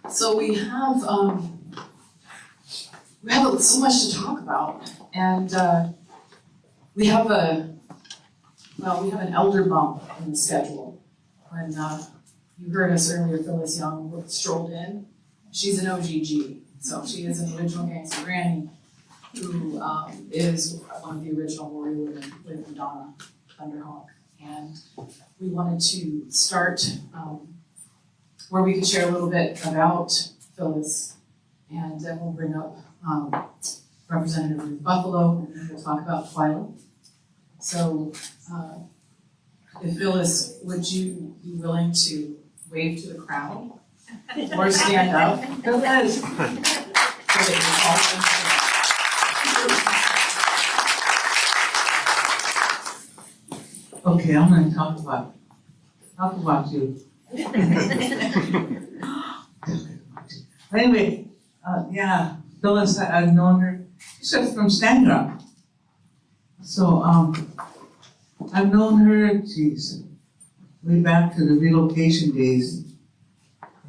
So we have so much to talk about, and we have an elder bump in the schedule. When you heard us earlier, Phyllis Young strolled in. She's an OGG, so she is an original gangster granny who is one of the original warrior women with Madonna, Thunderhawk, and we wanted to start where we could share a little bit about Phyllis, and then we'll bring up Representative Ruth Buffalo, and we'll talk about Twyla. So, if Phyllis, would you be willing to wave to the crowd or stand up? Go ahead. Okay, I'm going to talk about you. Anyway, Phyllis, I've known her. She's from Standing Rock. So, I've known her, way back to the relocation days.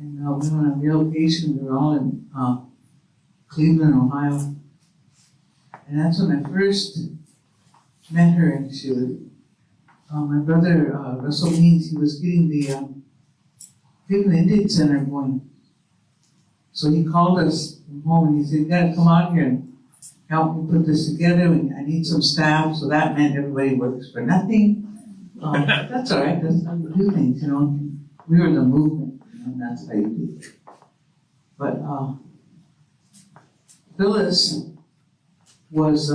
And we went on relocation, we were all in Cleveland, Ohio. And that's when I first met her, and she was, my brother, Russell Means, he was getting the Cleveland Indian Center going. So he called us from home and he said, you gotta come out here and help me put this together. I need some staff. So that meant everybody works for nothing. That's all right, that's how you do things, you know. We were the movement, and that's how you do it. But Phyllis was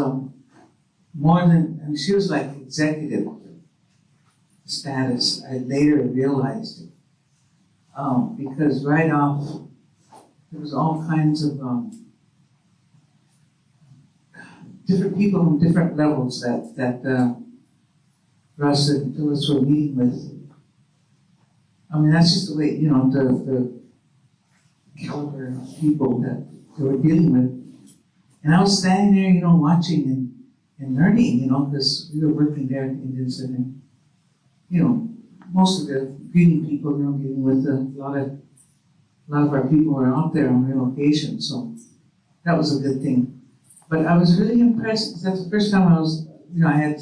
more than, and she was like executive status. I later realized it. Because right off, there was all kinds of different people on different levels that Russ and Phyllis were meeting with. I mean, that's just the way, you know, the caliber of people that they were dealing with. And I was standing there, you know, watching and learning, you know, because we were working there at the Indian Center. You know, most of the greeting people, you know, dealing with a lot of our people were out there on relocation, so that was a good thing. But I was really impressed because that's the first time I was, you know, I had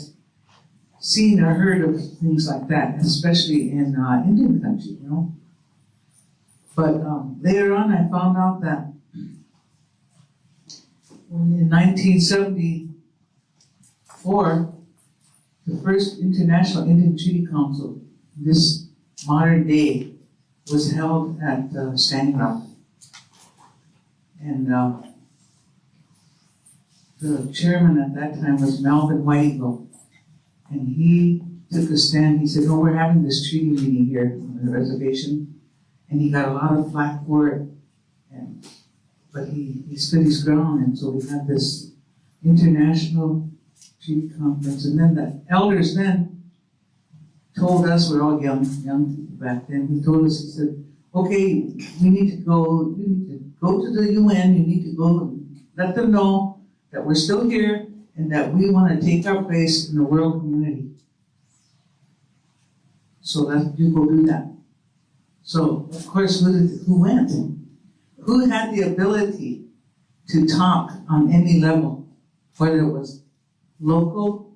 seen or heard of things like that, especially in Indian country, you know. But later on, I found out that in 1974, the first International Indian Treaty Council, this modern day, was held at Standing Rock. And the chairman at that time was Melvin Whiteyville. And he took a stand. He said, "Oh, we're having this treaty meeting here on the reservation." And he got a lot of flack for it. But he stood his ground, and so we had this international treaty conference. And then the elders then told us, we're all young people back then, he told us, he said, okay, you need to go to the UN, you need to go let them know that we're still here and that we want to take our place in the world community. So that you go do that. So, of course, who went? Who had the ability to talk on any level, whether it was local,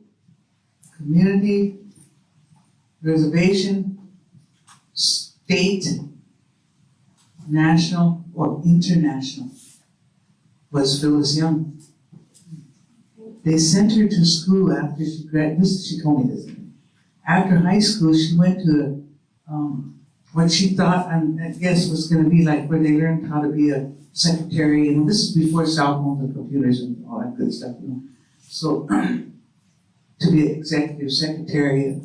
community, reservation, state, national, or international, was Phyllis Young. They sent her to school after she graduated. She told me this. After high school, she went to what she thought, and I guess was going to be like where they learned how to be a secretary. And this is before cell phones and computers and all that good stuff, you know. So to be an executive secretary,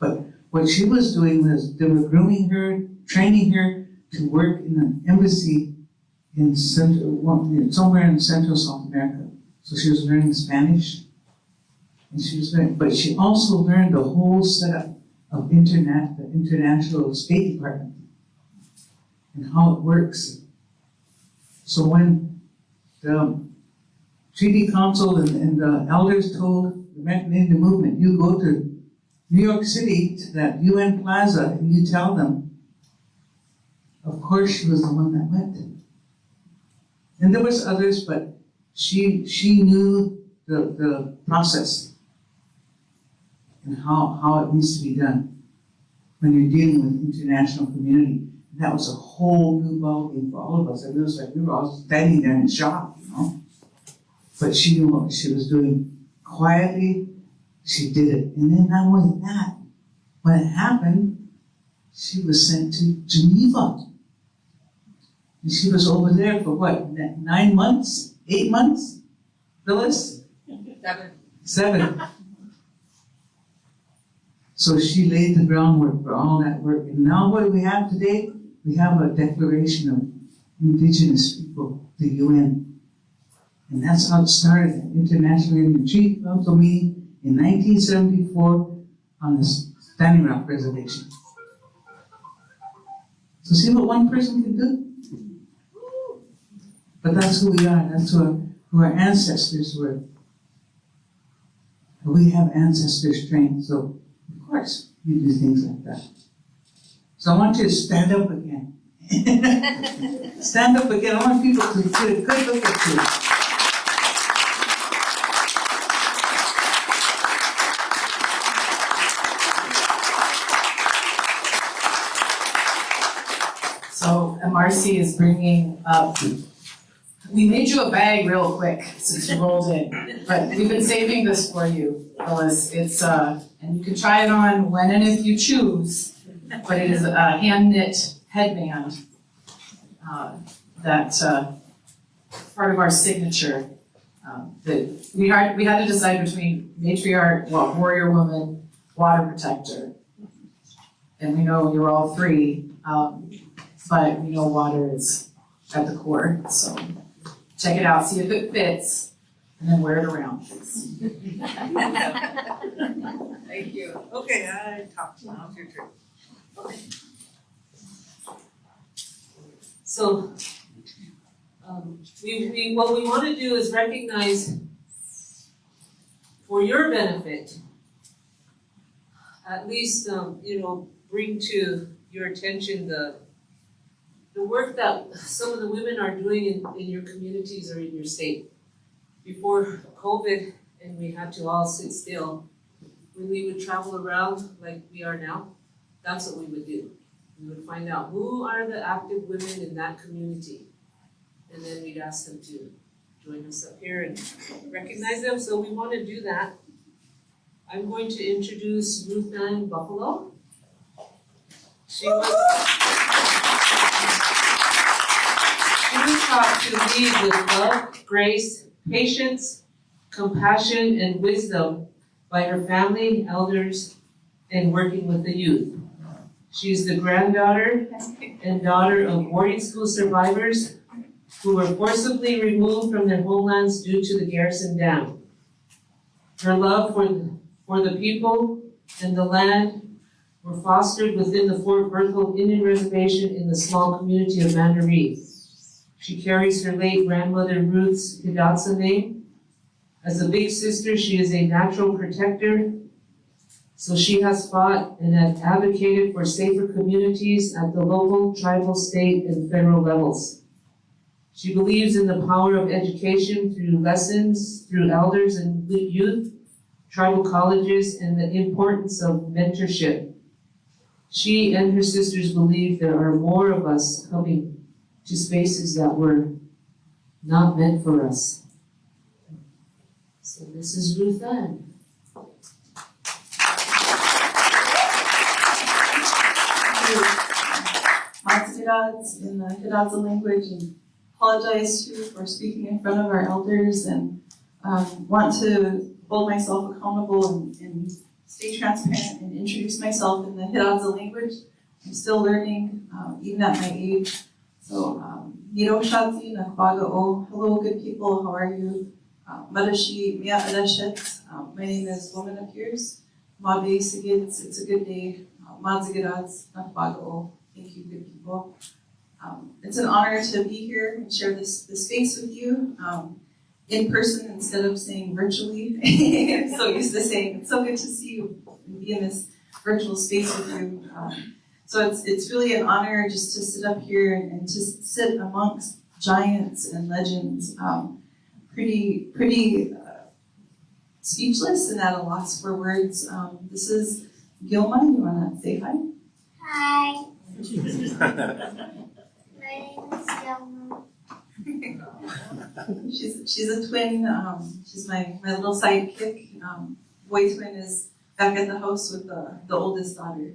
but what she was doing was they were grooming her, training her to work in an embassy in somewhere in Central South America. So she was learning Spanish, and she was learning, but she also learned the whole setup of the International State Department and how it works. So when the Treaty Council and the elders told the American Indian Movement, you go to New York City to that UN Plaza and you tell them of course she was the one that went. And there was others, but she knew the process and how it needs to be done when you're dealing with international community. And that was a whole new ballgame for all of us. And it was like we were all standing there in shock, you know. But she knew what she was doing. Quietly, she did it. And then not only that, when it happened, she was sent to Geneva. And she was over there for what, 9 months? 8 months? Phyllis? 7. So she laid the groundwork for all that work. And now what do we have today? We have a Declaration of Indigenous People, the UN. And that's how it started, an International Indian Treaty Council meeting in 1974 on the Standing Rock Reservation. So see what one person can do? But that's who we are. That's who our ancestors were. We have ancestors trained, so of course you do things like that. So I want you to stand up again. Stand up again. I want people to get a good look at you. So Marcy is bringing up, we made you a bag real quick since you rolled in, but we've been saving this for you, Phyllis. It's, and you can try it on when and if you choose, but it is a hand-knit headband that's part of our signature. That we had to decide between matriarch, warrior woman, water protector. And we know you're all three, but we know water is at the core, so check it out, see if it fits, and then wear it around. Thank you. Okay, I talked. Now it's your turn. Okay. So, what we want to do is recognize, for your benefit, at least, bring to your attention the work that some of the women are doing in your communities or in your state. Before COVID and we had to all sit still, when we would travel around like we are now, that's what we would do. We would find out who are the active women in that community. And then we'd ask them to join us up here and recognize them. So we want to do that. I'm going to introduce Ruth Ann Buffalo. She was taught to lead with love, grace, patience, compassion, and wisdom by her family, elders, and working with the youth. She is the granddaughter and daughter of boarding school survivors who were forcibly removed from their homelands due to the Garrison Dam. Her love for the people and the land were fostered within the Fort Berthold Indian Reservation in the small community of Mandaree. She carries her late grandmother Ruth's Hidatsa name. As a big sister, she is a natural protector, so she has fought and has advocated for safer communities at the local, tribal, state, and federal levels. She believes in the power of education through lessons, through elders and youth, tribal colleges, and the importance of mentorship. She and her sisters believe there are more of us coming to spaces that were not meant for us. So this is Ruth Ann. Matsudads in the Hidatsa language, and apologize too for speaking in front of our elders, and want to hold myself accountable and stay transparent and introduce myself in the Hidatsa language. I'm still learning, even at my age. So, Hiroshatsi Nakbaga'o. Hello, good people, how are you? Madashi Mia Adashet. My name is Woman Appears. Mabe Sigits, it's a good day. Madzigadats Nakbaga'o. Thank you, good people. It's an honor to be here and share this space with you in person instead of saying virtually. I'm so used to saying, it's so good to see you and be in this virtual space with you. So it's really an honor just to sit up here and to sit amongst giants and legends. Pretty speechless and at a loss for words. This is Gilma. You wanna say hi? Hi. My name is Gilbert. She's a twin. She's my little sidekick. Boy twin is back at the house with the oldest daughter.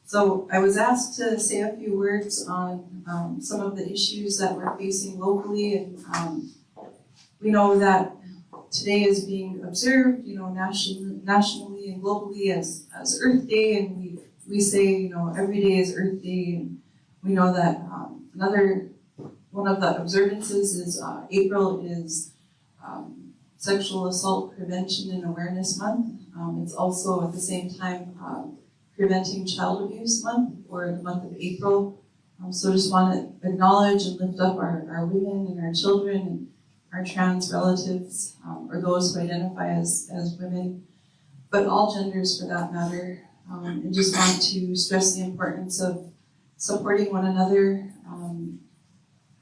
So I was asked to say a few words on some of the issues that we're facing locally, and we know that today is being observed, nationally and globally as Earth Day, and we say, every day is Earth Day, and we know that one of the observances is April is Sexual Assault Prevention and Awareness Month. It's also at the same time Preventing Child Abuse Month, or the month of April. So just want to acknowledge and lift up our women and our children and our trans relatives, or those who identify as women, but all genders for that matter. And just want to stress the importance of supporting one another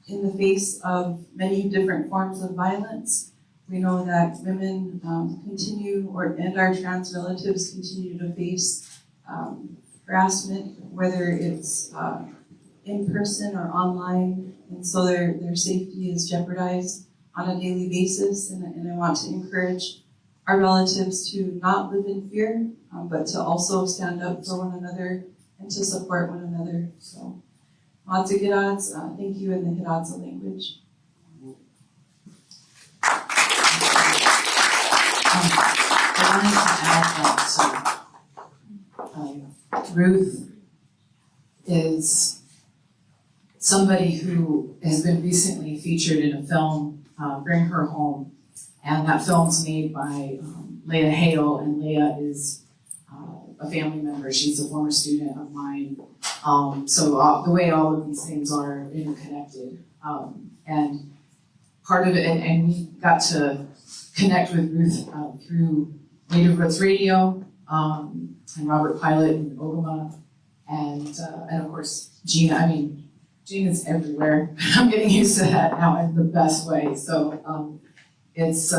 in the face of many different forms of violence. We know that women and our trans relatives continue to face harassment, whether it's in person or online, and so their safety is jeopardized on a daily basis. And I want to encourage our relatives to not live in fear, but to also stand up for one another and to support one another. So, lots of Gidads. Thank you in the Hidadza language. I wanted to add that Ruth is somebody who has been recently featured in a film, Bring Her Home, and that film's made by Leah Hale, and Leah is a family member. She's a former student of mine. So the way all of these things are interconnected, and part of it, and we got to connect with Ruth through Native Roots Radio, and Robert Pilot and Ogama, and of course Gina. Gina's everywhere. I'm getting used to that now in the best way. So it's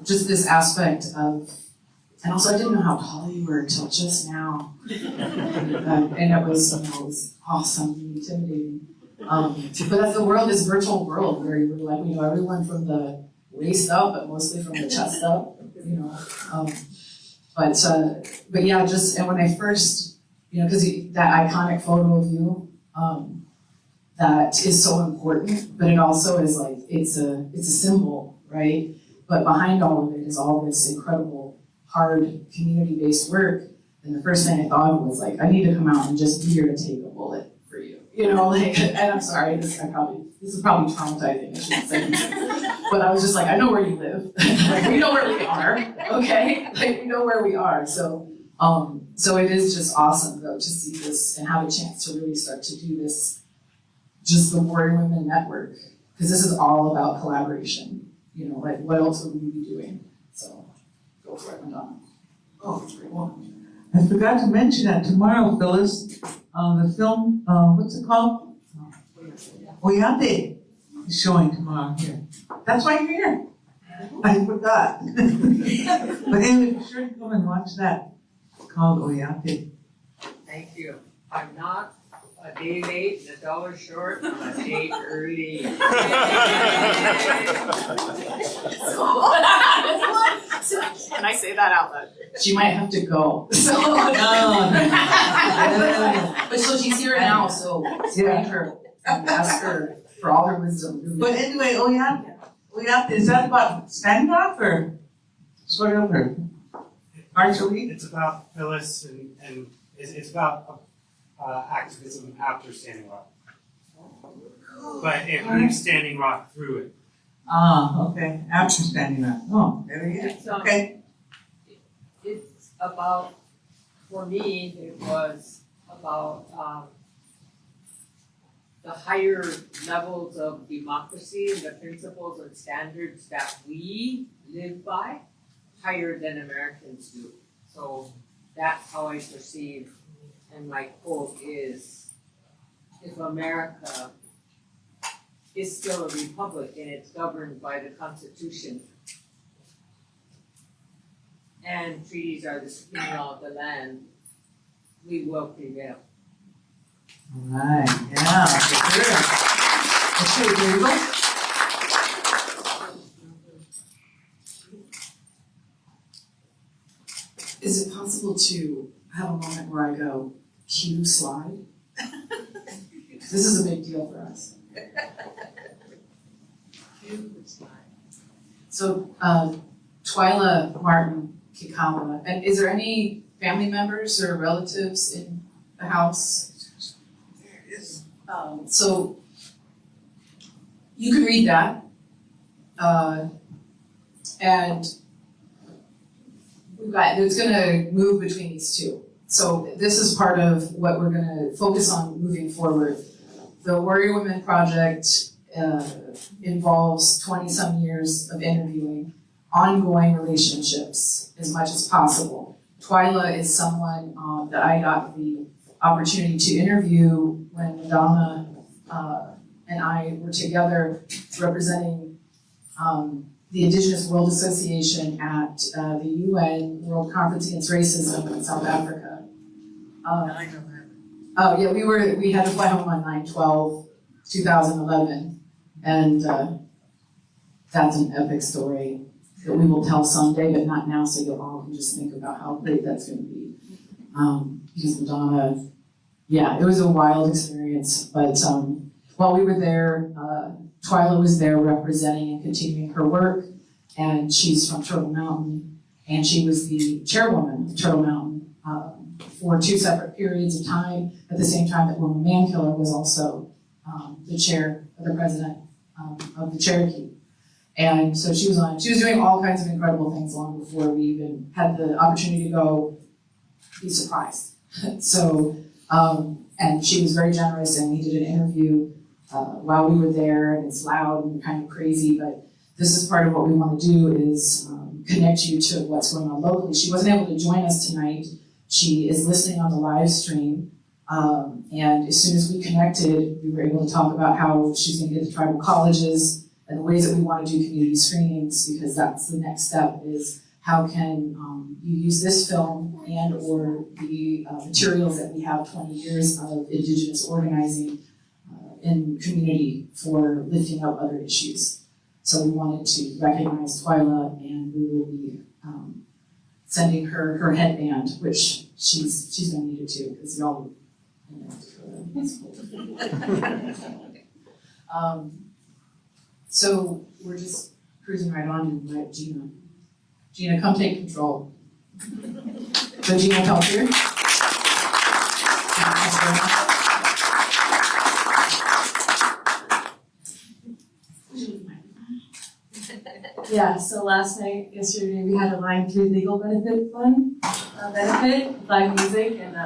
just this aspect of, and also I didn't know how tall you were until just now, and it was awesome and intimidating. But as the world is virtual world, where we're like, we know everyone from the waist up, but mostly from the chest up, But yeah, and when I first, because that iconic photo of you, that is so important, but it also is like, it's a symbol, right? But behind all of it is all this incredible, hard, community-based work. And the first thing I thought was like, I need to come out and just be here to take a bullet for you. And I'm sorry, this is probably traumatizing, I shouldn't say this. But I was just like, I know where you live. Like, we know where we are, okay? Like, we know where we are. So it is just awesome, though, to see this and have a chance to really start to do this, just the Warrior Women Network, because this is all about collaboration. Like, what else would we be doing? So, go for it, Madonna. Oh, well, I forgot to mention that tomorrow, Phyllis, the film, what's it called? Oyate is showing tomorrow here. That's why you're here. I forgot. But anyway, be sure to come and watch that. It's called Oyate. Thank you. I'm not a day late and a dollar short, I'm a day early. Can I say that out loud? She might have to go. So, but so she's here now, so thank her and ask her for all her wisdom. Really. But anyway, Oyate, is that about standoff or sort of, or partially? It's about Phyllis and it's about activism after Standing Rock. But it leaves Standing Rock through it. Ah, okay, after Standing Rock. Oh, there we go. Okay. It's about, for me, it was about the higher levels of democracy and the principles and standards that we live by, higher than Americans do. So that's how I perceive And my quote is, if America is still a republic and it's governed by the Constitution, and treaties are the supreme law of the land, we will prevail. Right, yeah, for sure. Okay, there you go. Is it possible to have a moment where I go, cue slide? This is a big deal for us. So, Twyla Martin Kikawa, and is there any family members or relatives in the house? There it is. So, you can read that, and it's gonna move between these two. So this is part of what we're gonna focus on moving forward. The Warrior Women Project involves 20-some years of interviewing, ongoing relationships as much as possible. Twyla is someone that I got the opportunity to interview when Madonna and I were together representing the Indigenous World Association at the UN World Conference Against Racism in South Africa. I know that. Oh yeah, we had to fly home on 9/12/2011, and that's an epic story that we will tell someday, but not now, so you all can just think about how great that's going to be. Because Madonna, yeah, it was a wild experience, but while we were there, Twyla was there representing and continuing her work, and she's from Turtle Mountain, and she was the chairwoman of Turtle Mountain for 2 separate periods of time, at the same time that Wilma Mankiller was also the chair of the president of the Cherokee. And so she was doing all kinds of incredible things long before we even had the opportunity to go be surprised. So, and she was very generous, and we did an interview while we were there, and it's loud and kind of crazy, but this is part of what we want to do is connect you to what's going on locally. She wasn't able to join us tonight. She is listening on the live stream, and as soon as we connected, we were able to talk about how she's going to get to tribal colleges and the ways that we want to do community screenings, because that's the next step is how can you use this film and or the materials that we have 20 years of Indigenous organizing in community for lifting up other issues. So we wanted to recognize Twyla, and we will be sending her headband, which she's gonna need it too, because y'all, you know, that's cool. So we're just cruising right on and invite Gina. Gina, come take control. So Gina Peltier. Yeah, so yesterday, we had a line through legal benefit fund, live music, and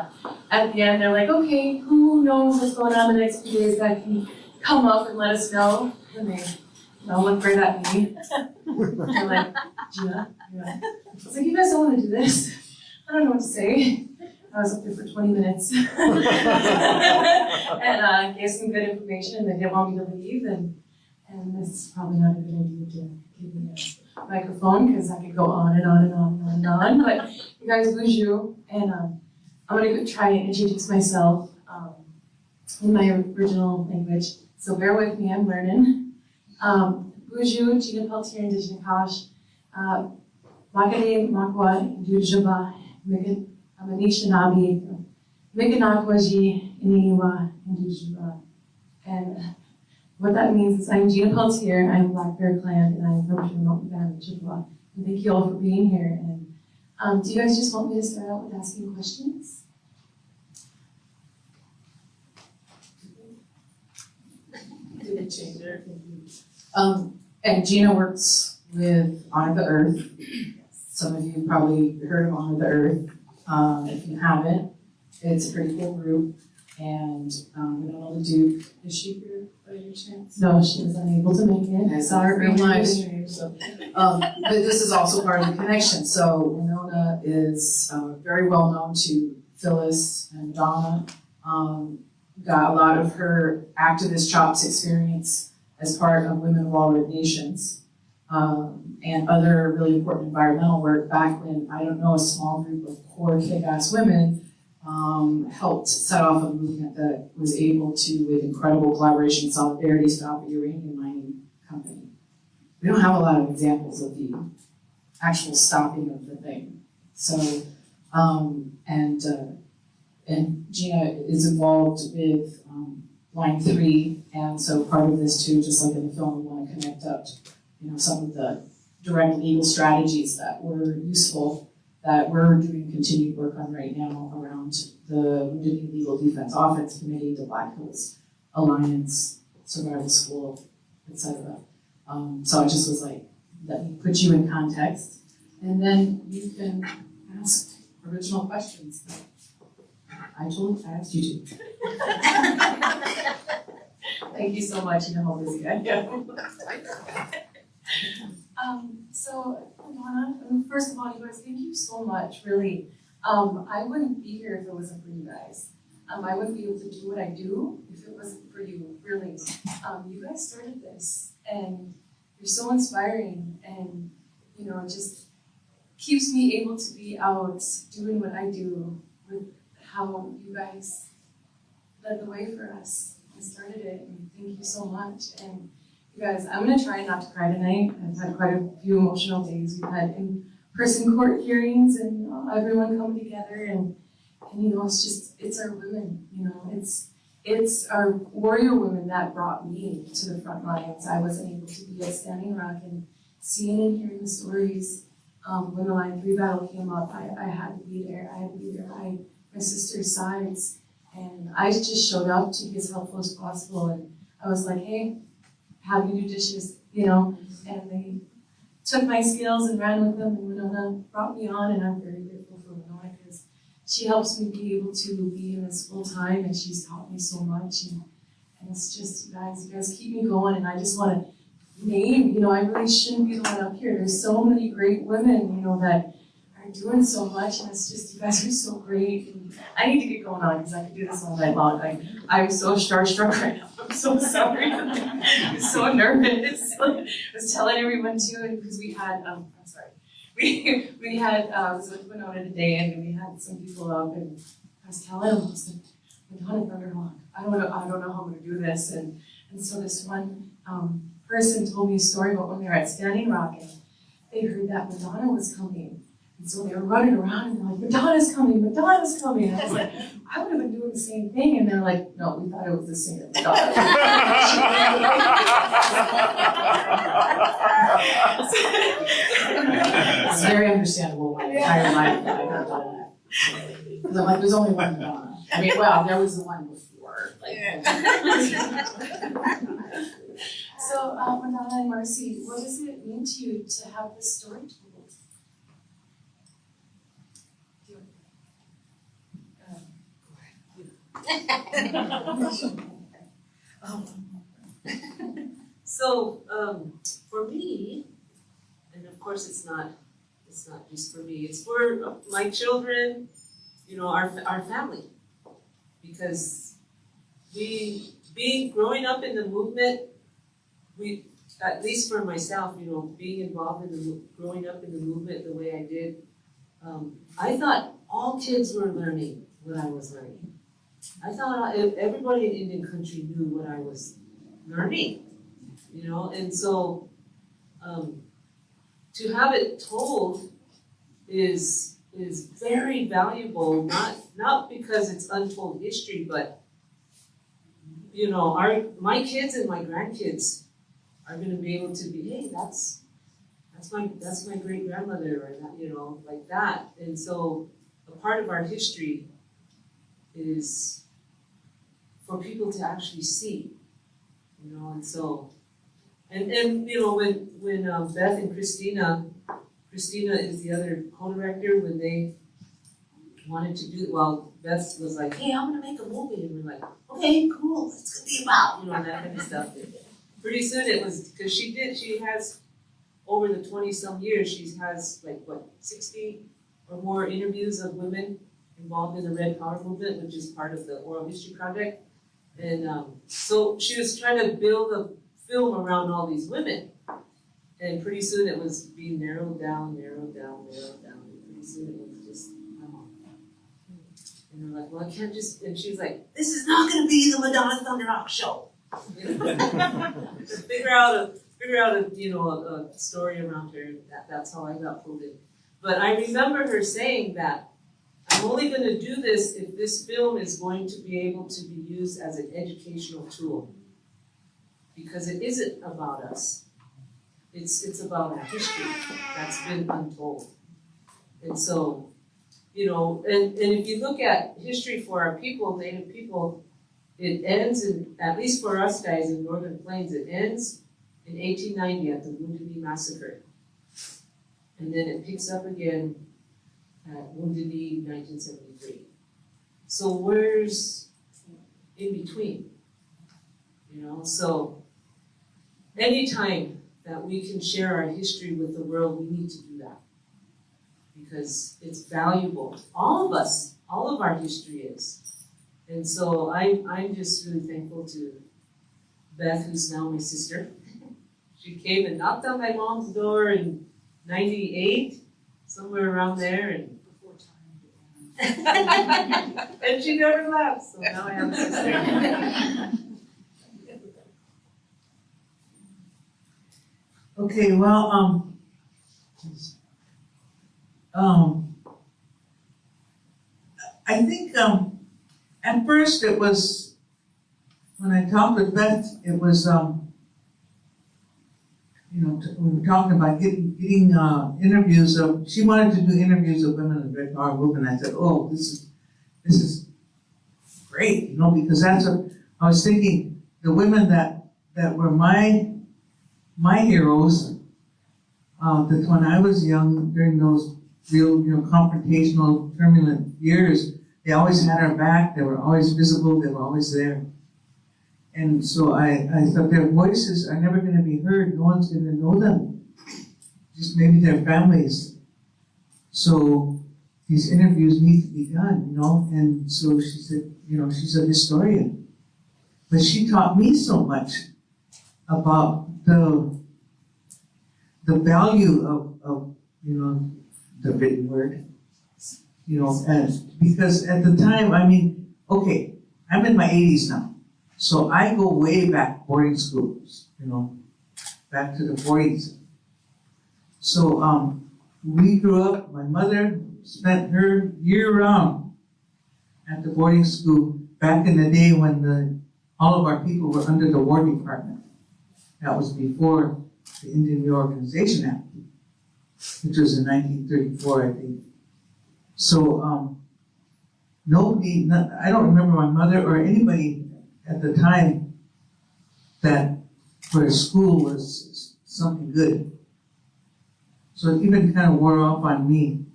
at the end, they're like, okay, who knows what's going on the next few days that can come up and let us know? And they, look right at me. They're like, Gina, yeah. I was like, you guys don't want to do this. I don't know what to say. I was up there for 20 minutes. And gave some good information, and they didn't want me to leave, and this is probably not a good idea to give me a microphone, because I could go on and on and on and on and on, but you guys bonjour, and I'm gonna try and introduce myself in my original language, so bear with me, I'm learning. Bonjour, Gina Peltier, Indigenous Kosh, Makade Makwa, Dujaba, Amanishinabi, Mikanakwaji, Iniwa, Dujaba, and what that means is I'm Gina Peltier, I'm Black Bear Clan, and I'm from Turtle Mountain, Chippewa. And thank you all for being here. And do you guys just want me to start out with asking questions? And Gina works with Honor the Earth. Some of you probably heard of Honor the Earth. If you haven't, it's a pretty cool group. And we don't know the Duke. Is she here by any chance? No, she was unable to make it. I saw her in live stream. So, but this is also part of the connection. So Winona is very well known to Phyllis and Madonna, got a lot of her activist chops experience as part of Women of All Red Nations, and other really important environmental work back when, I don't know, a small group of core kick-ass women helped set off a movement that was able to, with incredible collaboration and solidarity, stop a uranium mining company. We don't have a lot of examples of the actual stopping of the thing. So, and Gina is involved with Line 3, and so part of this too, just like in the film, we want to connect up, some of the direct legal strategies that were useful that we're doing continued work on right now around the Wounded Knee Legal Defense Offense Committee, the Black Hills Alliance, Survival School, etc. So I just was like, let me put you in context, and then you can ask original questions that I asked you to. Thank you so much, you know how busy I am. So, Madonna, first of all, you guys, thank you so much, really. I wouldn't be here if it wasn't for you guys. I wouldn't be able to do what I do if it wasn't for you, really. You guys started this, and you're so inspiring, and, it just keeps me able to be out doing what I do with how you guys led the way for us and started it, and thank you so much. And you guys, I'm gonna try not to cry tonight. I've had quite a few emotional days. We've had in-person court hearings and everyone coming together, and it's our women, it's our warrior women that brought me to the front lines. I wasn't able to be at Standing Rock, and seeing and hearing the stories when the Line 3 battle came up, I had to be there. I had to be there by my sister's sides, and I just showed up to be as helpful as possible. And I was like, hey, how do you do dishes, and they took my skills and ran with them, and Winona brought me on, and I'm very grateful for Winona because she helps me be able to be in this full time, and she's taught me so much, and it's just, you guys keep me going, and I just want to name, I really shouldn't be the one up here. There's so many great women, that are doing so much, and it's just, you guys are so great. And I need to get going on because I could do this all night long. I'm so starstruck right now. I'm so sorry. I'm so nervous. I was telling everyone too, because we had, I'm sorry. We had, I was with Winona today, and we had some people up, and I was telling them, I was like, Madonna Thunderhawk, I don't know how I'm going to do this. And so this one person told me a story about when they were at Standing Rock, and they heard that Madonna was coming. And so they were running around, and they're like, Madonna's coming, Madonna's coming. And I was like, I would have been doing the same thing. And they're like, no, we thought it was the singer, Madonna. It's very understandable my entire life that I got done that. Because I'm like, there's only one Madonna. I mean, well, there was the one before. So, Madonna and Marcy, what does it mean to you to have this story told? For me, and of course it's not just for me, it's for my children, our family, because growing up in the movement, at least for myself, being involved growing up in the movement the way I did, I thought all kids were learning what I was learning. I thought everybody in Indian country knew what I was learning, and so to have it told is very valuable, not because it's untold history, but my kids and my grandkids are going to be able to be, hey, that's my great grandmother, or that, like that. And so a part of our history is for people to actually see, and so, and when Beth and Christina is the other co-director, when they wanted to do, Beth was like, hey, I'm gonna make a movie, and we're like, okay, cool, what's it gonna be about, that kind of stuff. Pretty soon it was, because she has, over the 20-some years, she has 60 or more interviews of women involved in the Red Power movement, which is part of the Oral History Project. And so she was trying to build a film around all these women. And pretty soon it was being narrowed down. And pretty soon it was just, and they're like, well, I can't just, and she's like, this is not going to be the Madonna Thunder Rock show. figure out a a story around her. That's how I got pulled in. But I remember her saying that I'm only going to do this if this film is going to be able to be used as an educational tool, because it isn't about us. It's about our history that's been untold. And so, and if you look at history for our people, Native people, it ends in, at least for us guys in Northern Plains, it ends in 1890 at the Wounded Knee Massacre. And then it picks up again at Wounded Knee 1973. So where's in between? So anytime that we can share our history with the world, we need to do that. Because it's valuable. All of us, all of our history is. And so I'm just really thankful to Beth, who's now my sister. She came and knocked on my mom's door in 98, somewhere around there, and before time. And she never left, so now I have a sister. Okay, well, I think at first it was, when I talked with Beth, it was we were talking about getting interviews of. She wanted to do interviews of women in the Red Power movement. I said, oh, this is great, because that's what I was thinking. The women that were my heroes, that when I was young, during those real, confrontational, turbulent years, they always had our back. They were always visible. They were always there. And so I thought their voices are never going to be heard. No one's going to know them. Just maybe their families. So these interviews need to be done, And so she said, she's a historian. But she taught me so much about the value of the written word. And because at the time, okay, I'm in my 80s now. So I go way back, boarding schools, back to the 40s. So we grew up, my mother spent her year round at the boarding school back in the day when all of our people were under the War Department. That was before the Indian Reorganization Act, which was in 1934, I think. So I don't remember my mother or anybody at the time that where school was something good. So it even kind of wore off on me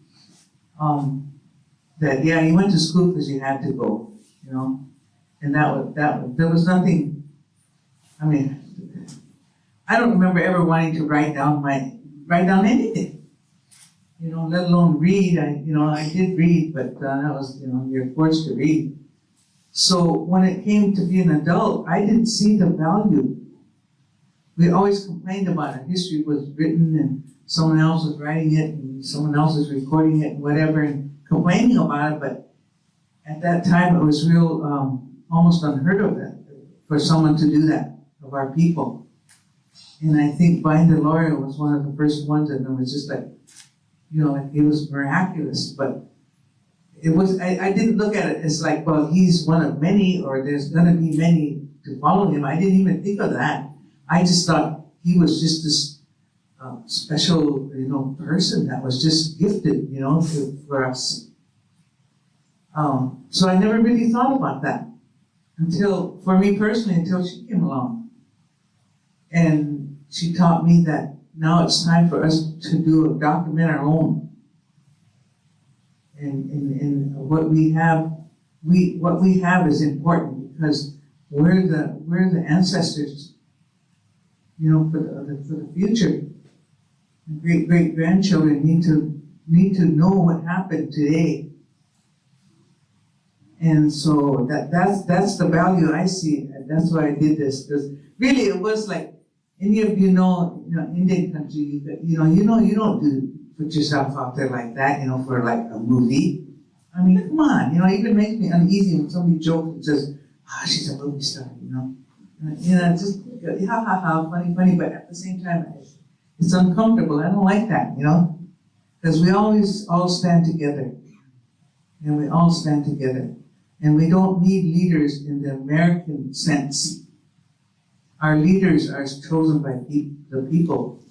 that, yeah, you went to school because you had to go, and there was nothing, I don't remember ever wanting to write down anything, let alone read. I did read, but that was, you're forced to read. So when it came to be an adult, I didn't see the value. We always complained about it. History was written and someone else was writing it and someone else was recording it and whatever and complaining about it, but at that time it was real, almost unheard of that, for someone to do that, of our people. And I think Binder Laurier was one of the first ones, and it was just like, it was miraculous, but it was, I didn't look at it as like, well, he's one of many, or there's gonna be many to follow him. I didn't even think of that. I just thought he was just this special, person that was just gifted, for us. So I never really thought about that for me personally, until she came along. And she taught me that now it's time for us to document our own. And what we have is important, because we're the ancestors, for the future. And great grandchildren need to know what happened today. And so that's the value I see, and that's why I did this, because really it was like, any of you know, Indian country, you don't put yourself out there like that, for like a movie. I mean, come on, it even makes me uneasy when somebody jokes and says, she's a movie star, just, ha ha ha, funny, but at the same time, it's uncomfortable, I don't like that, because we always all stand together, and we all stand together. And we don't need leaders in the American sense. Our leaders are chosen by the people.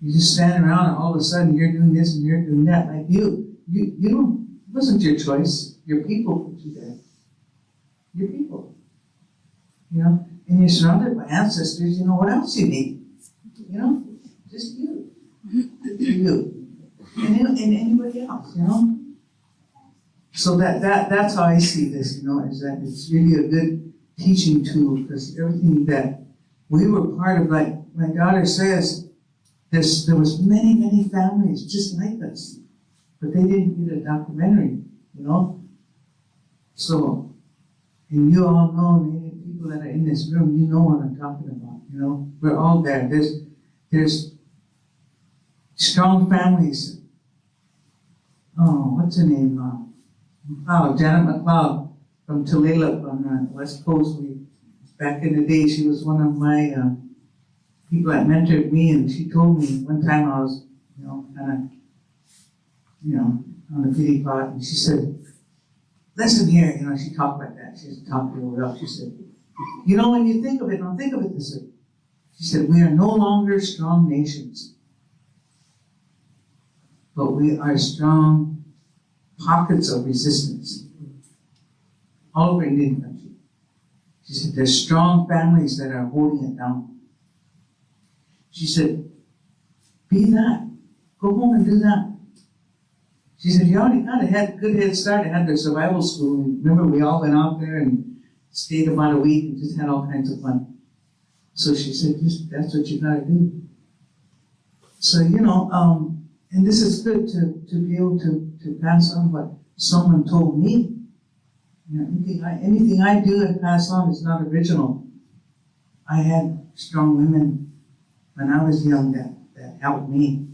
You just stand around and all of a sudden you're doing this and you're doing that. Like you don't, it wasn't your choice. Your people put you there. Your people. And you're surrounded by ancestors, what else you need? Just you. You. And anybody else, So that's how I see this, is that it's really a good teaching tool, because everything that we were part of, like my daughter says, there was many families just like us, but they didn't get a documentary, So, and you all know, many people that are in this room, you know what I'm talking about, we're all there. There's strong families. Oh, what's her name? Janet McLeod from Tulalip on the West Coast. Back in the day, she was one of my people that mentored me, and she told me one time I was, kind of, on the pity pot, and she said, listen here, she talked like that. She just talked real well. She said, when you think of it, don't think of it this way. She said, we are no longer strong nations, but we are strong pockets of resistance all over Indian country. She said, there's strong families that are holding it down. She said, be that. Go home and do that. She said, you already kind of had a good head start. I had their survival school. And remember, we all went out there and stayed about a week and just had all kinds of fun. So she said, that's what you got to do. So, and this is good to be able to pass on what someone told me. Anything I do and pass on is not original. I had strong women when I was young that helped me.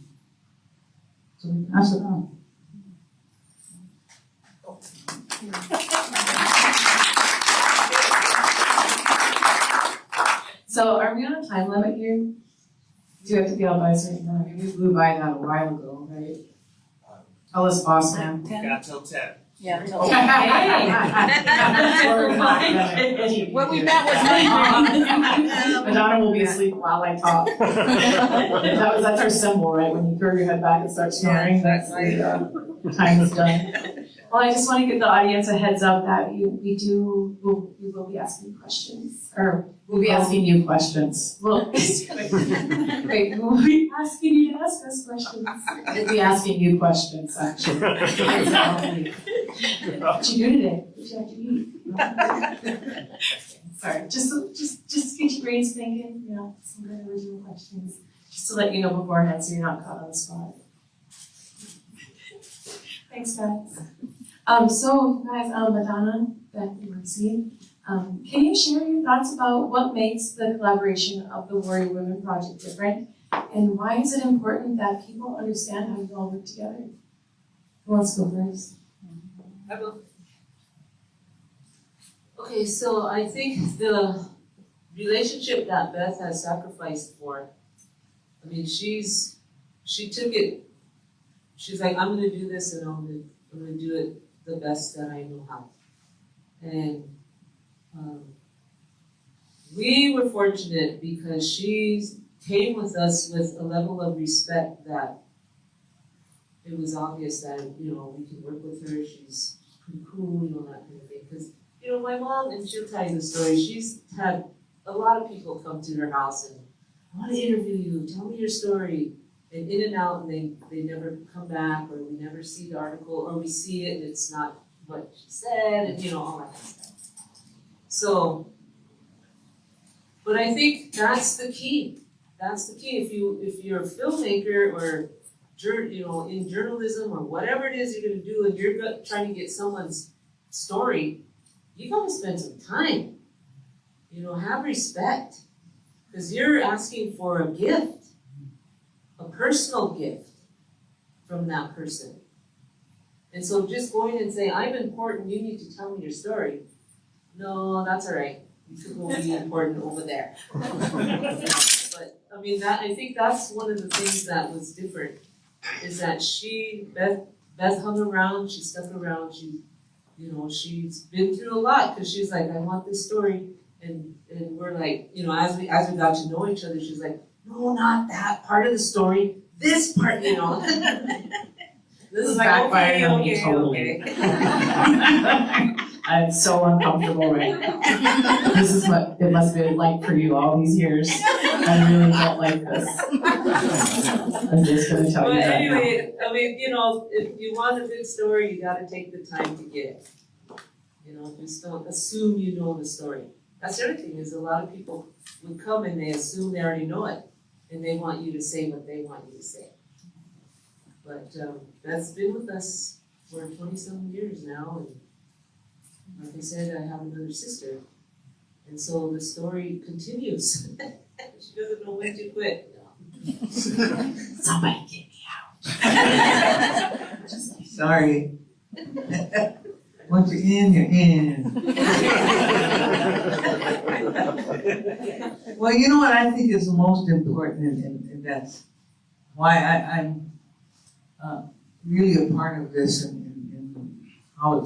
So we pass it on. So are we on a time limit here? Do you have to be out by a certain time? We blew by that a while ago, right? Tell us, boss man. Got till 10. Yeah. What we meant was Madonna will be asleep while I talk. That's our symbol, right? When you curve your head back and start snoring, that's the time is done. Well, I just want to give the audience a heads up that we will be asking questions, or We'll be asking you questions. we'll be asking you to ask us questions. We'll be asking you questions, actually. What you do today? What you have to eat? Sorry, just get your brains thinking, some good original questions, just to let you know beforehand so you're not caught on the spot. Thanks, guys. So you guys, Madonna, Beth, and Marcy, can you share your thoughts about what makes the collaboration of the Warrior Women Project different? And why is it important that people understand how you all work together? Who wants to go first? I will. Okay, so I think the relationship that Beth has sacrificed for, she took it, she's like, I'm gonna do this and I'm gonna do it the best that I know how. And we were fortunate because she came with us with a level of respect that it was obvious that, we could work with her, she's pretty cool, that kind of thing. Because, my mom, and she'll tell you the story, she's had a lot of people come to her house and, I want to interview you, tell me your story. And in and out, and they never come back, or we never see the article, or we see it and it's not what she said, and all that kind of stuff. So, but I think that's the key. That's the key. If you're a filmmaker or in journalism or whatever it is you're going to do, and you're trying to get someone's story, you gotta spend some time. You know, have respect. Because you're asking for a gift, a personal gift from that person. And so just going and saying, I'm important, you need to tell me your story. No, that's all right. You could go be important over there. But I mean, I think that's one of the things that was different, is that Beth hung around, she stuck around, she's been through a lot, because she's like, I want this story, and we're like, as we got to know each other, she's like, no, not that part of the story, this part, This is like, backfiring on me okay. totally. I'm so uncomfortable right now. This is what it must have been like for you all these years. I really don't like this. I'm just gonna tell But you that now. anyway, I mean, if you want a good story, you gotta take the time to get it. Just don't assume you know the story. That's the other thing, is a lot of people would come and they assume they already know it, and they want you to say what they want you to say. But Beth's been with us for 20-some years now, and like I said, I have another sister, and so the story continues. She doesn't know when to quit. Somebody get me out. Sorry. Once you're in, you're in. Well, you know what I think is the most important, and that's why I'm really a part of this, and how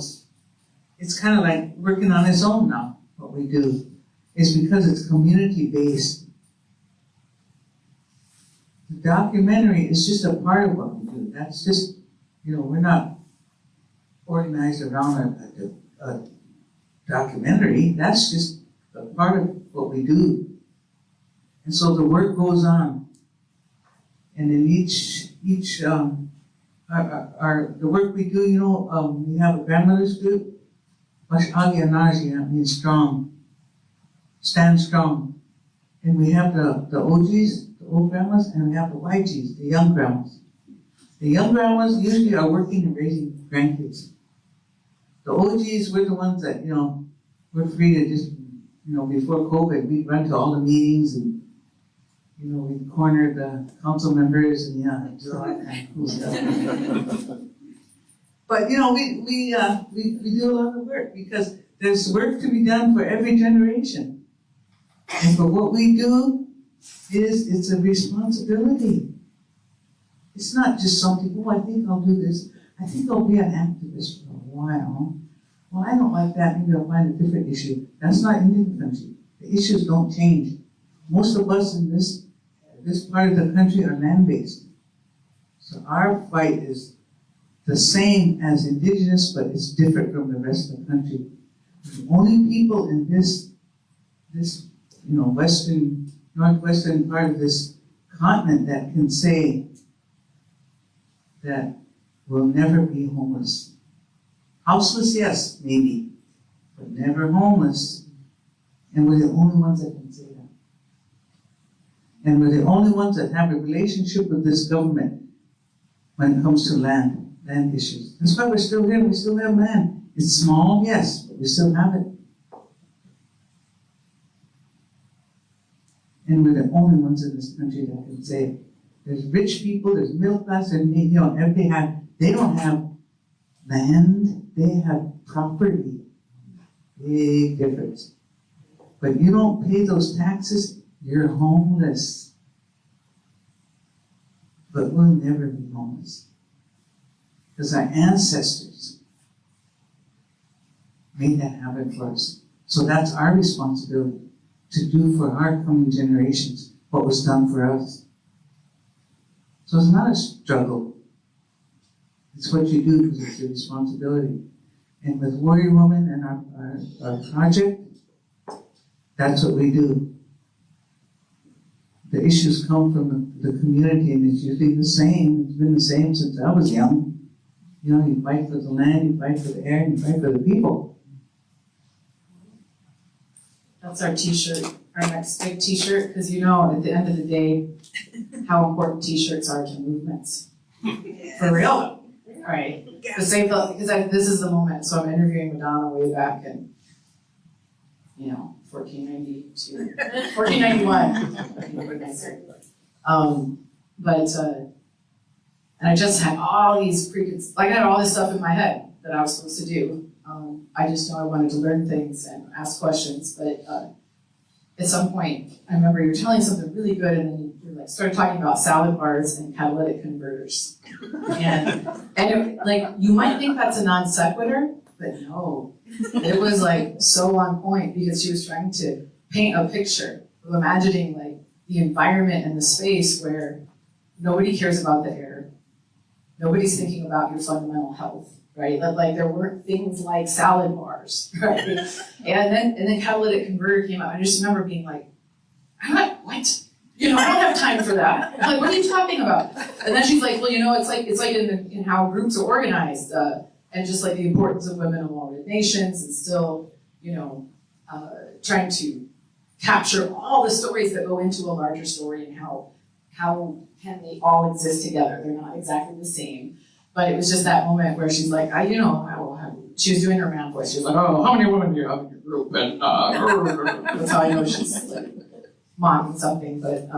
it's kind of like working on its own now, what we do, is because it's community-based. The documentary is just a part of what we do. That's just, we're not organized around a documentary. That's just a part of what we do. And so the work goes on. And in the work we do, we have a grandmother's group. That means strong. Stand strong. And we have the OGs, the old grandmas, and we have the YGs, the young grandmas. The young grandmas usually are working and raising grandkids. The OGs, we're the ones that, we're free to just, before COVID, we'd run to all the meetings and, we'd corner the council members and, do all that kind of cool stuff. But, we do a lot of work because there's work to be done for every generation. And for what we do it's a responsibility. It's not just something, I think I'll do this. I think I'll be an activist for a while. Well, I don't like that, maybe I'll find a different issue. That's not Indian country. The issues don't change. Most of us in this part of the country are land-based. So our fight is the same as Indigenous, but it's different from the rest of the country. The only people in this northwestern part of this continent that can say that we'll never be homeless. Houseless, yes, maybe, but never homeless. And we're the only ones that can say that. And we're the only ones that have a relationship with this government when it comes to land issues. That's why we're still here, we still have land. It's small, yes, but we still have it. And we're the only ones in this country that can say it. There's rich people, there's middle class, and they don't have land, they have property. Big difference. But you don't pay those taxes, you're homeless. But we'll never be homeless. Because our ancestors made that happen for us. So that's our responsibility, to do for our coming generations what was done for us. So it's not a struggle. It's what you do because it's your responsibility. And with Warrior Woman and our project, that's what we do. The issues come from the community, and it's usually the same. It's been the same since I was young. You fight for the land, you fight for the air, and you fight for the people. That's our t-shirt, our next big t-shirt, because at the end of the day, how important t-shirts are to movements. For real. right? Because this is the moment, so I'm interviewing Madonna way back in, 1492, 1491. And I just had all these I had all this stuff in my head that I was supposed to do. I just know I wanted to learn things and ask questions, but at some point, I remember you were telling something really good, and then you started talking about salad bars and catalytic converters. And you might think that's a non sequitur, but no, it was so on point, because she was trying to paint a picture of imagining the environment and the space where nobody cares about the air, nobody's thinking about your fundamental health, right? That there weren't things like salad bars, right? And then catalytic converter came out. I just remember being like, what? I don't have time for that. I'm like, what are you talking about? And then she's like, well, it's like in how groups are organized, and just the importance of women of all nations, and still, trying to capture all the stories that go into a larger story, and how can they all exist together? They're not exactly the same. But it was just that moment where she's like, she was doing her man voice. She was like, oh, how many women do you have in your group? And that's how I know she's mocking something. But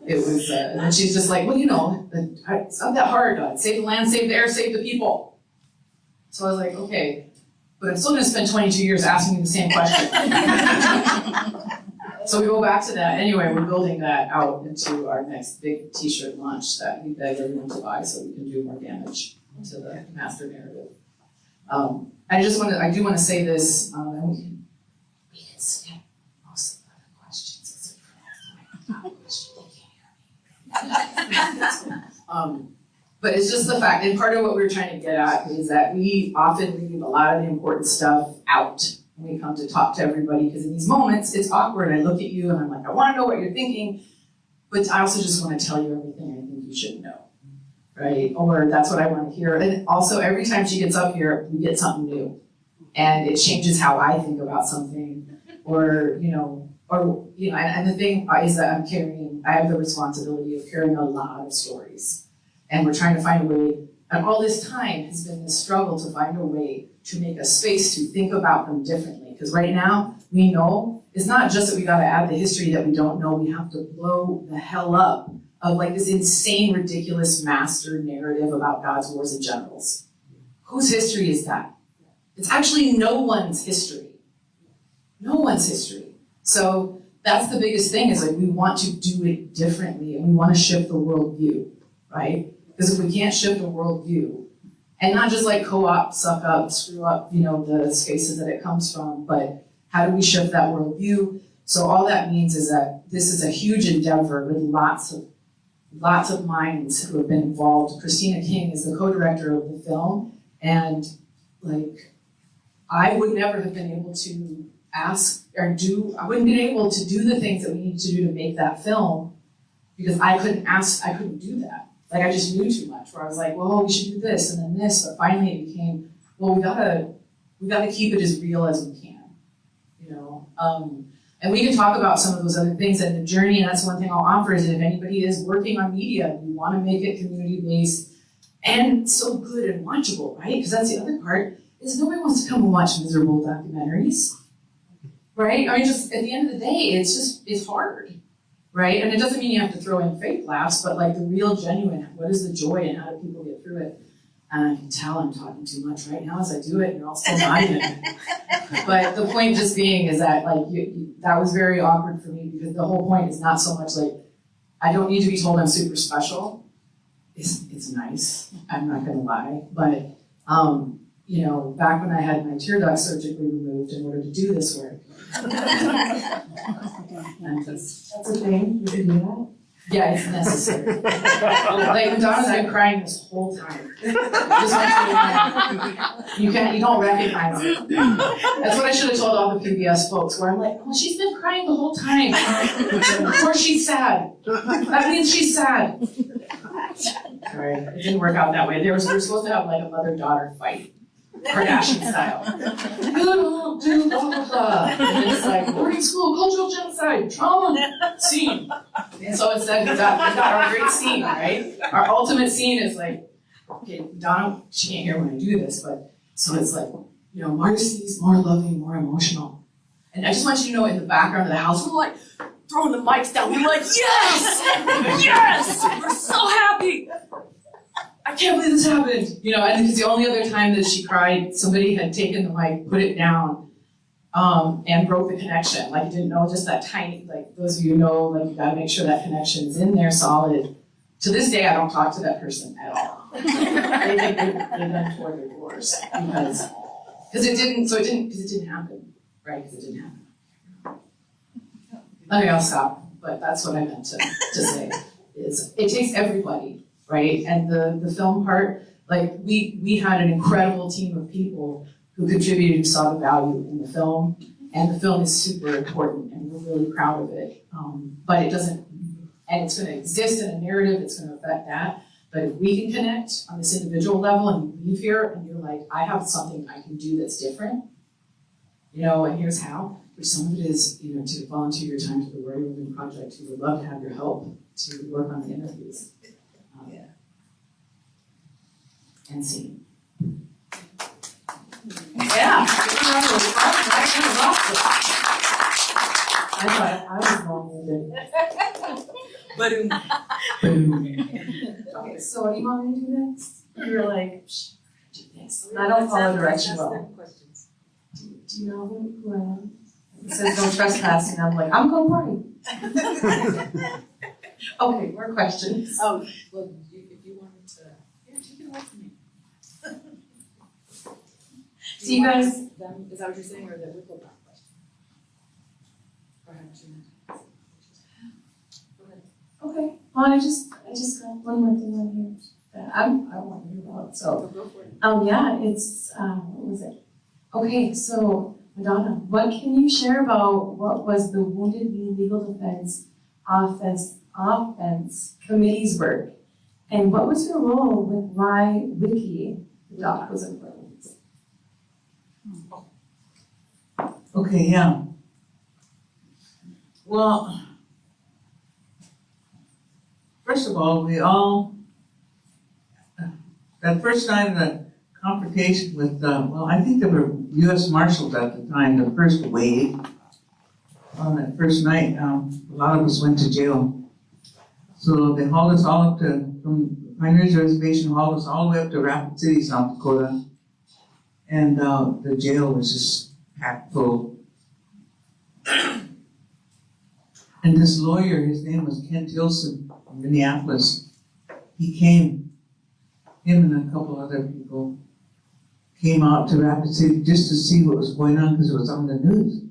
it was, and then she's just like, well, it's not that hard. Save the land, save the air, save the people. So I was like, okay, but I'm still going to spend 22 years asking you the same question. So we go back to that. Anyway, we're building that out into our next big t-shirt launch that we beg everyone to buy so we can do more damage to the master narrative. I do want to say this, and we can skip most of the other questions. But it's just the fact, and part of what we're trying to get at is that we often leave a lot of the important stuff out when we come to talk to everybody, because in these moments, it's awkward. I look at you and I'm like, I want to know what you're thinking, but I also just want to tell you everything I think you should know, right? Or that's what I want to hear. And also, every time she gets up here, we get something new, and it changes how I think about something, and the thing is that I have the responsibility of carrying a lot of stories, and we're trying to find a way. And all this time has been this struggle to find a way to make a space to think about them differently. Because right now, we know it's not just that we got to add the history that we don't know. We have to blow the hell up of this insane, ridiculous master narrative about God's wars and generals. Whose history is that? It's actually no one's history. No one's history. So that's the biggest thing, is we want to do it differently, and we want to shift the worldview, right? Because if we can't shift the worldview, and not just co-op, suck up, screw up, the spaces that it comes from, but how do we shift that worldview? So all that means is that this is a huge endeavor with lots of minds who have been involved. Christina King is the co-director of the film, and I would never have been able to I wouldn't be able to do the things that we need to do to make that film, because I couldn't do that. I just knew too much, where I was like, well, we should do this and then this, but finally it became, well, we gotta keep it as real as we can, and we can talk about some of those other things in the journey, and that's one thing I'll offer, is that if anybody is working on media and you want to make it community-based and so good and watchable, right? Because that's the other part, is nobody wants to come and watch miserable documentaries, right? I mean, just at the end of the day, it's hard. Right? And it doesn't mean you have to throw in fake laughs, but the real, genuine, what is the joy and how do people get through it? And I can tell I'm talking too much right now as I do it, and you're all still nodding. But the point just being is that that was very awkward for me, because the whole point is not so much I don't need to be told I'm super special. It's nice, I'm not gonna lie, but back when I had my tear duct surgically removed in order to do this work. That's a thing, you can do that? Yeah, it's necessary. Madonna's been crying this whole time. Just you don't recognize it. That's what I should have told all the PBS folks, where I'm like, oh, she's been crying the whole time. Of course she's sad. That means she's sad. Sorry, it didn't work out that way. We were supposed to have a mother-daughter fight. Kardashian style. You don't do blah, blah, blah. And it's boarding school, cultural genocide, trauma, scene. And so instead we got our great scene, right? Our ultimate scene is okay, Donna, she can't hear when I do this, but, so it's like, Marcy's more loving, more emotional. And I just want you to know, in the background of the house, we're like throwing the mics down. We're like, yes! Yes! We're so happy! I can't believe this happened. And because the only other time that she cried, somebody had taken the mic, put it down, and broke the connection. Like, you didn't know, just that tiny, like, those of you know, like, you gotta make sure that connection's in there solid. To this day, I don't talk to that person at all. They think they're done toward their divorce because it didn't happen, right? Because it didn't happen. Okay, I'll stop. But that's what I meant to say. Is it takes everybody, right? And the film part, like we had an incredible team of people who contributed, who saw the value in the film, and the film is super important, and we're really proud of it. But it doesn't. And it's going to exist in a narrative, it's going to affect that. But if we can connect on this individual level and you leave here and you're like, I have something I can do that's different, and here's how. For some of it is, to volunteer your time to the Warrior Women Project, who would love to have your help to work on the interviews. And see. Yeah. I thought I was long-winded. Okay, so what do you want me to do next? You're like, do this. And I don't follow direction well. Do you know who I am? It says no trespassing. I'm like, I'm going party. Okay, more questions. Oh, well, if you wanted to, take it away from me. Do you guys? Is that what you're saying, or the Wickleback question? Or haven't you? Okay, well, I just got one more thing on here that I want to hear about, so. Go for it. Yeah, it's, what was it? Okay, so, Madonna, what can you share about what was the Wounded Knee Legal Defense Offense Committee's work? And what was your role with why Wiki, the doc, was important? Okay, yeah. Well, first of all, that first time the confrontation with, I think there were U.S. Marshals at the time, the first wave. On that first night, a lot of us went to jail. So they hauled us all up from Pioneers Reservation, hauled us all the way up to Rapid City, South Dakota. And the jail was just packed full. And this lawyer, his name was Kent Tilson from Minneapolis, he came, him and a couple other people, came out to Rapid City just to see what was going on because it was on the news.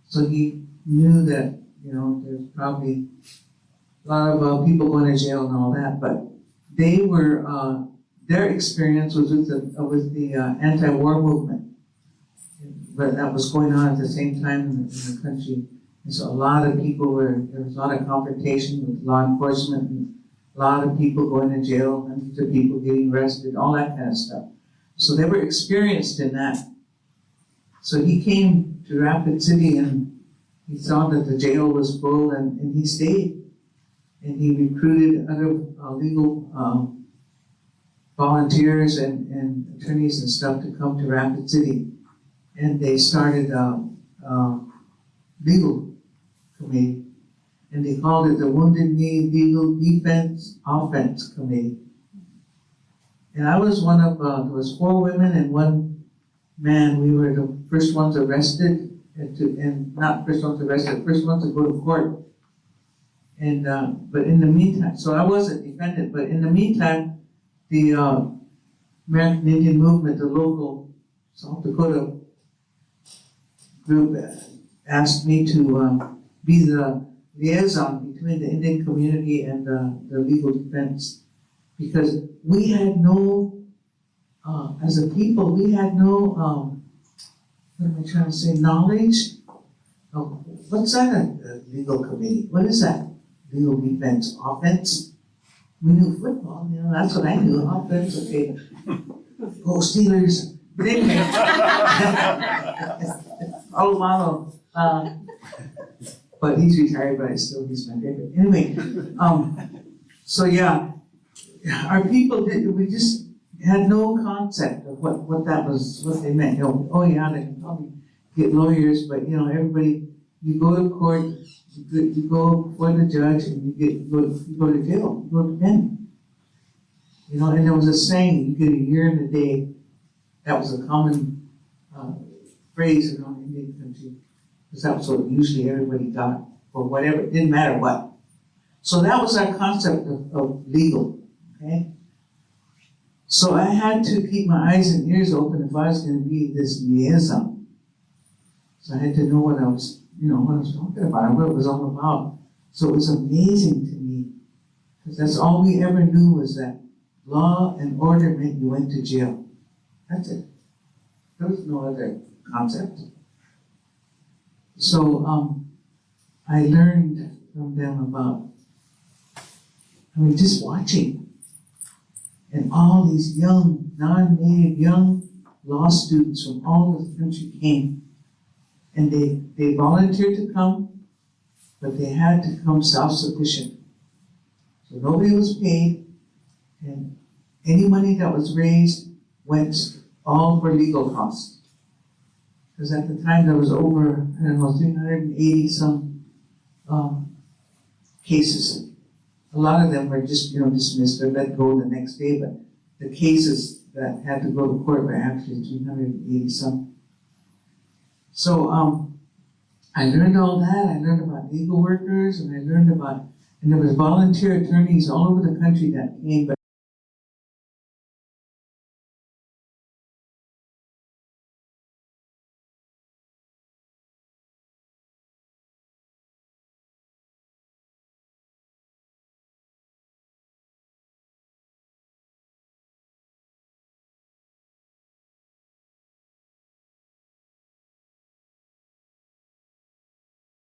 So he knew that, there's probably a lot of people going to jail and all that, but they were, their experience was with the anti-war movement. But that was going on at the same time in the country. And so a lot of people there was a lot of confrontation with law enforcement, and a lot of people going to jail, hundreds of people getting arrested, all that kind of stuff. So they were experienced in that. So he came to Rapid City and he saw that the jail was full and he stayed. And he recruited other legal volunteers and attorneys and stuff to come to Rapid City. And they started legal committee, and they called it the Wounded Knee Legal Defense Offense Committee. And I was one of, there was 4 women and 1 man. We were the first ones arrested, and not first ones arrested, first ones to go to court. And, but in the meantime, so I wasn't defendant, but in the meantime, the American Indian Movement, the local South Dakota group asked me to be the liaison between the Indian community and the legal defense, because we had no, as a people, we had no, what am I trying to say, knowledge of what's that a legal committee? What is that? Legal defense, offense? We knew football, that's what I knew, offense, okay. Go Steelers. But anyway, Alomalo, but he's retired, but he's my favorite. Anyway, so yeah, our people we just had no concept of what that was, what they meant. You know, oh yeah, they can probably get lawyers, but you know, everybody, you go to court, you go before the judge, and you go to jail, you go to pen. You know, and there was a saying, you get a year and a day. That was a common phrase around the Indian country, because that was what usually everybody got, or whatever, it didn't matter what. So that was our concept of legal, okay? So I had to keep my eyes and ears open if I was going to be this liaison. So I had to know what I was, you know, what I was talking about, and what it was all about. So it was amazing to me, because that's all we ever knew was that law and order meant you went to jail. That's it. There was no other concept. So I learned from them about, I mean, just watching. And all these young, non-native, young law students from all over the country came. And they volunteered to come, but they had to come self-sufficient. So nobody was paid, and any money that was raised went all for legal costs. Because at the time there was over, I don't know, 380 some cases. A lot of them were just, you know, dismissed or let go the next day, but the cases that had to go to court were actually 380 some. So I learned all that. I learned about legal workers, and I learned about, and there was volunteer attorneys all over the country that came, but